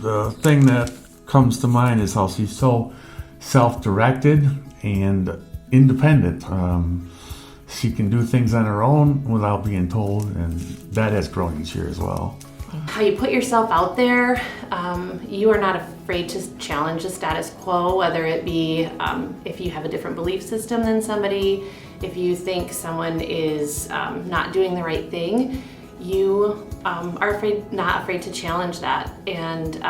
The thing that comes to mind is how she's so self-directed and independent. She can do things on her own without being told, and that has grown each year as well. How you put yourself out there, you are not afraid to challenge the status quo, whether it be if you have a different belief system than somebody, if you think someone is not doing the right thing, you are not afraid to challenge that. And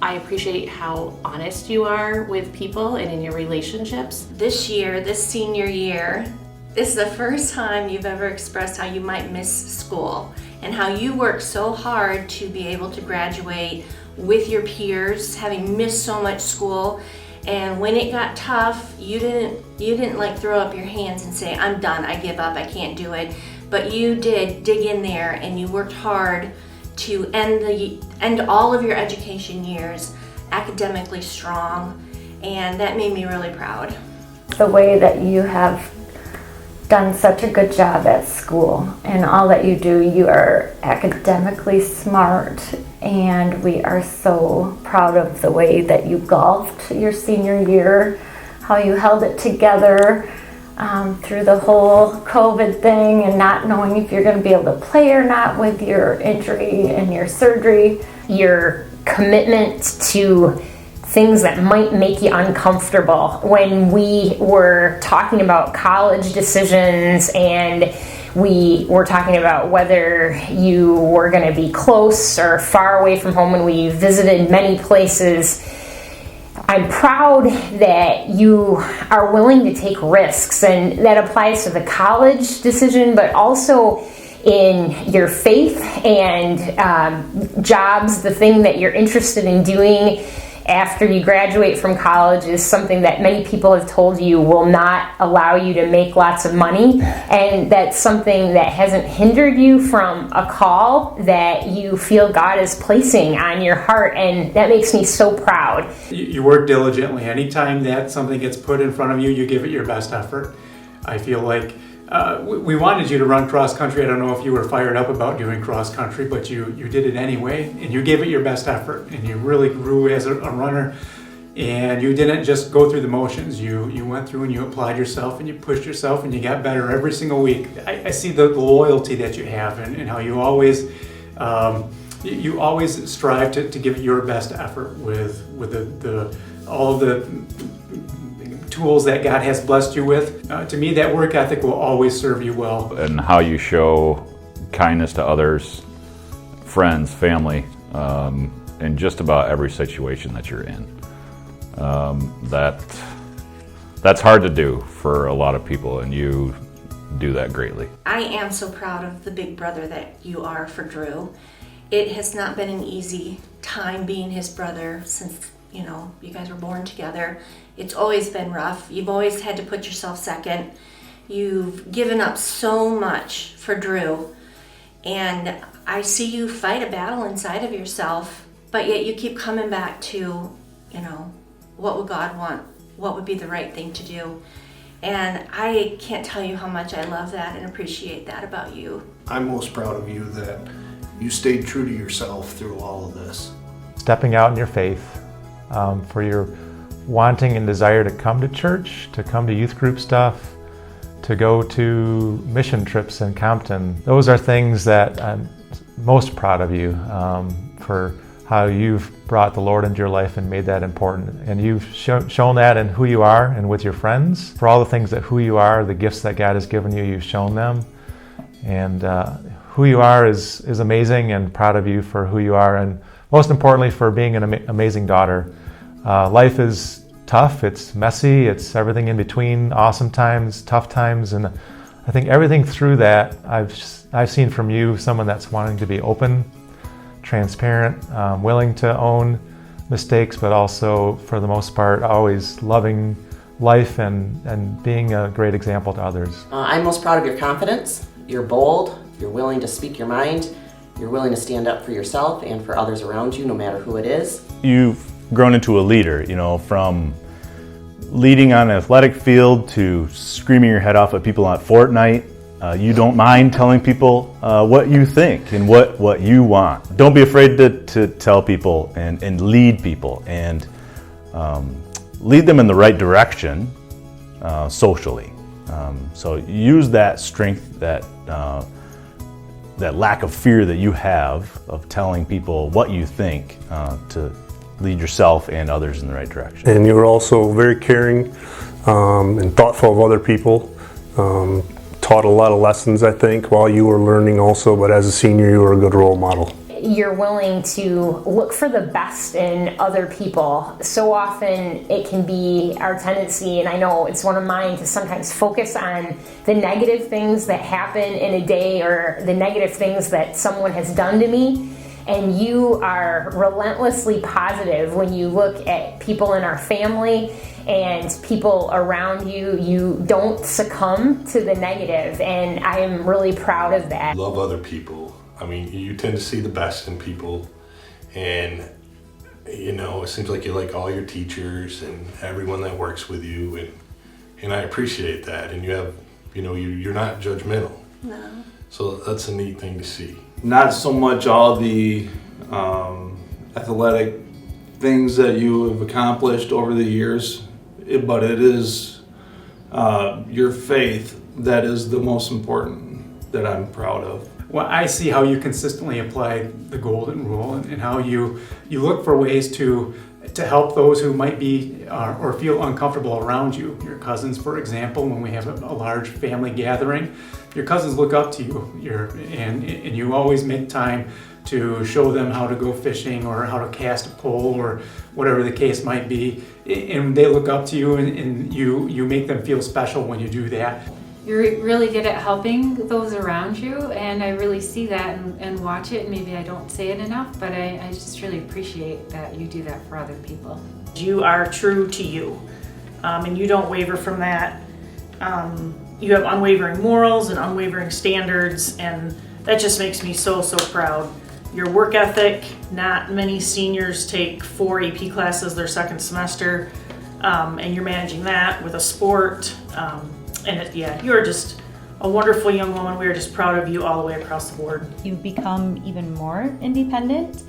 I appreciate how honest you are with people and in your relationships. This year, this senior year, this is the first time you've ever expressed how you might miss school and how you worked so hard to be able to graduate with your peers, having missed so much school. And when it got tough, you didn't like throw up your hands and say, I'm done, I give up, I can't do it. But you did dig in there and you worked hard to end all of your education years academically strong, and that made me really proud. The way that you have done such a good job at school and all that you do, you are academically smart, and we are so proud of the way that you golfed your senior year, how you held it together through the whole COVID thing and not knowing if you're going to be able to play or not with your injury and your surgery. Your commitment to things that might make you uncomfortable. When we were talking about college decisions and we were talking about whether you were going to be close or far away from home, and we visited many places, I'm proud that you are willing to take risks, and that applies to the college decision, but also in your faith and jobs. The thing that you're interested in doing after you graduate from college is something that many people have told you will not allow you to make lots of money, and that's something that hasn't hindered you from a call that you feel God is placing on your heart, and that makes me so proud. You work diligently. Anytime that something gets put in front of you, you give it your best effort. I feel like we wanted you to run cross country. I don't know if you were fired up about doing cross country, but you did it anyway, and you gave it your best effort, and you really grew as a runner, and you didn't just go through the motions. You went through and you applied yourself and you pushed yourself and you got better every single week. I see the loyalty that you have, and how you always strive to give it your best effort with all of the tools that God has blessed you with. To me, that work ethic will always serve you well. And how you show kindness to others, friends, family, in just about every situation that you're in. That's hard to do for a lot of people, and you do that greatly. I am so proud of the big brother that you are for Drew. It has not been an easy time being his brother since you guys were born together. It's always been rough. You've always had to put yourself second. You've given up so much for Drew. And I see you fight a battle inside of yourself, but yet you keep coming back to, what would God want? What would be the right thing to do? And I can't tell you how much I love that and appreciate that about you. I'm most proud of you that you stayed true to yourself through all of this. Stepping out in your faith, for your wanting and desire to come to church, to come to youth group stuff, to go to mission trips in Compton. Those are things that I'm most proud of you for how you've brought the Lord into your life and made that important. And you've shown that in who you are and with your friends. For all the things that who you are, the gifts that God has given you, you've shown them. And who you are is amazing, and proud of you for who you are, and most importantly for being an amazing daughter. Life is tough, it's messy, it's everything in between, awesome times, tough times, and I think everything through that I've seen from you someone that's wanting to be open, transparent, willing to own mistakes, but also for the most part always loving life and being a great example to others. I'm most proud of your confidence. You're bold, you're willing to speak your mind, you're willing to stand up for yourself and for others around you, no matter who it is. You've grown into a leader, from leading on an athletic field to screaming your head off at people on Fortnite. you don't mind telling people what you think and what you want. Don't be afraid to tell people and lead people and lead them in the right direction socially. So use that strength, that lack of fear that you have of telling people what you think to lead yourself and others in the right direction. And you were also very caring and thoughtful of other people. Taught a lot of lessons, I think, while you were learning also, but as a senior, you were a good role model. You're willing to look for the best in other people. So often it can be our tendency, and I know it's one of mine, to sometimes focus on the negative things that happen in a day or the negative things that someone has done to me. And you are relentlessly positive when you look at people in our family and people around you. You don't succumb to the negative, and I am really proud of that. Love other people. I mean, you tend to see the best in people, and you know, it seems like you like all your teachers and everyone that works with you, and I appreciate that. And you have, you know, you're not judgmental. No. So that's a neat thing to see. Not so much all the athletic things that you have accomplished over the years, but it is your faith that is the most important, that I'm proud of. Well, I see how you consistently apply the golden rule and how you look for ways to help those who might be or feel uncomfortable around you. Your cousins, for example, when we have a large family gathering, your cousins look up to you, and you always make time to show them how to go fishing or how to cast a pole or whatever the case might be. And they look up to you, and you make them feel special when you do that. You're really good at helping those around you, and I really see that and watch it. Maybe I don't say it enough, but I just really appreciate that you do that for other people. You are true to you, and you don't waver from that. You have unwavering morals and unwavering standards, and that just makes me so proud. Your work ethic, not many seniors take 4 AP classes their second semester, and you're managing that with a sport. You're just a wonderful young woman. We are just proud of you all the way across the board. You've become even more independent,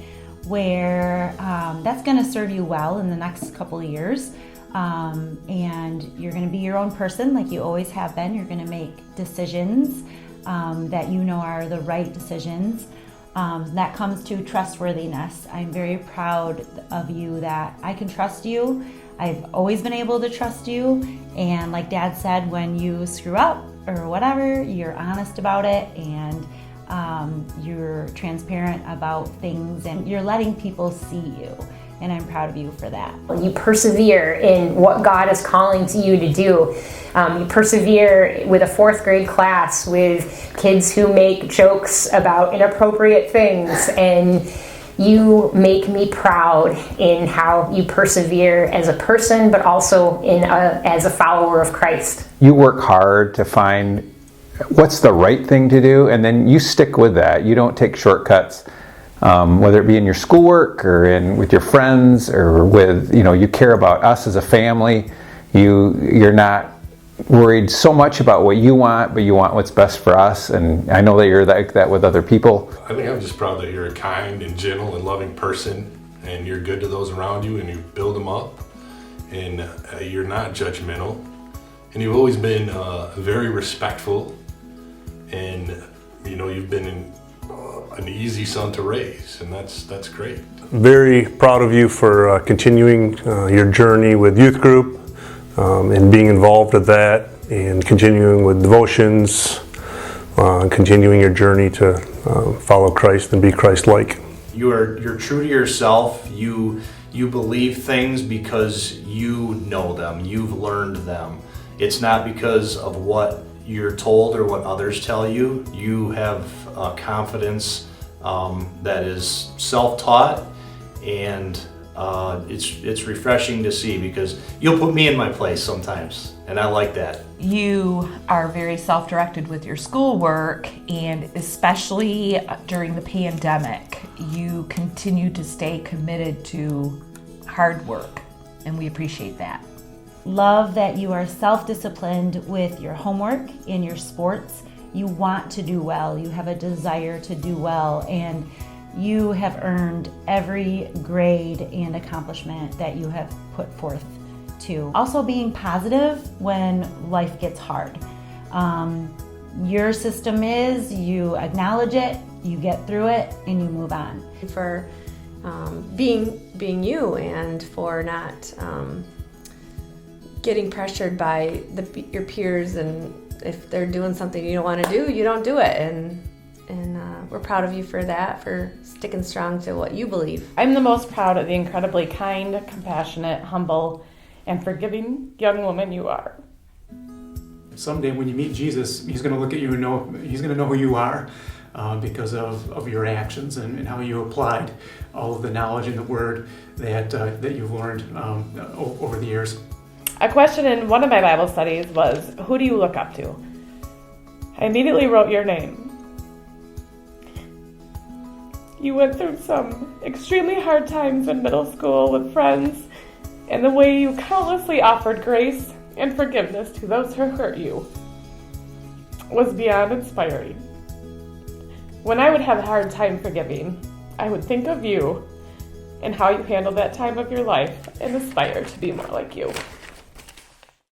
where that's going to serve you well in the next couple of years. And you're going to be your own person like you always have been. You're going to make decisions that you know are the right decisions. That comes to trustworthiness. I'm very proud of you that I can trust you. I've always been able to trust you, and like Dad said, when you screw up or whatever, you're honest about it, and you're transparent about things, and you're letting people see you, and I'm proud of you for that. You persevere in what God is calling to you to do. You persevere with a 4th grade class with kids who make jokes about inappropriate things, and you make me proud in how you persevere as a person, but also as a follower of Christ. You work hard to find what's the right thing to do, and then you stick with that. You don't take shortcuts, whether it be in your schoolwork or with your friends or with, you care about us as a family. You're not worried so much about what you want, but you want what's best for us, and I know that you're like that with other people. I think I'm just proud that you're a kind and gentle and loving person, and you're good to those around you, and you build them up, and you're not judgmental, and you've always been very respectful, and you've been an easy son to raise, and that's great. Very proud of you for continuing your journey with youth group and being involved with that, and continuing with devotions, continuing your journey to follow Christ and be Christ-like. You're true to yourself. You believe things because you know them. You've learned them. It's not because of what you're told or what others tell you. You have confidence that is self-taught, and it's refreshing to see, because you'll put me in my place sometimes, and I like that. You are very self-directed with your schoolwork, and especially during the pandemic, you continue to stay committed to hard work, and we appreciate that. Love that you are self-disciplined with your homework and your sports, You want to do well, you have a desire to do well, and you have earned every grade and accomplishment that you have put forth to. Also being positive when life gets hard. Your system is you acknowledge it, you get through it, and you move on. For being you, and for not getting pressured by your peers, and if they're doing something you don't want to do, you don't do it. And we're proud of you for that, for sticking strong to what you believe. I'm the most proud of the incredibly kind, compassionate, humble, and forgiving young woman you are. Someday when you meet Jesus, he's going to look at you and he's going to know who you are because of your actions and how you applied all of the knowledge and the word that you've learned over the years. A question in one of my Bible studies was, who do you look up to? I immediately wrote your name. You went through some extremely hard times in middle school with friends, and the way you countlessly offered grace and forgiveness to those who hurt you was beyond inspiring. When I would have a hard time forgiving, I would think of you and how you handled that time of your life and aspire to be more like you.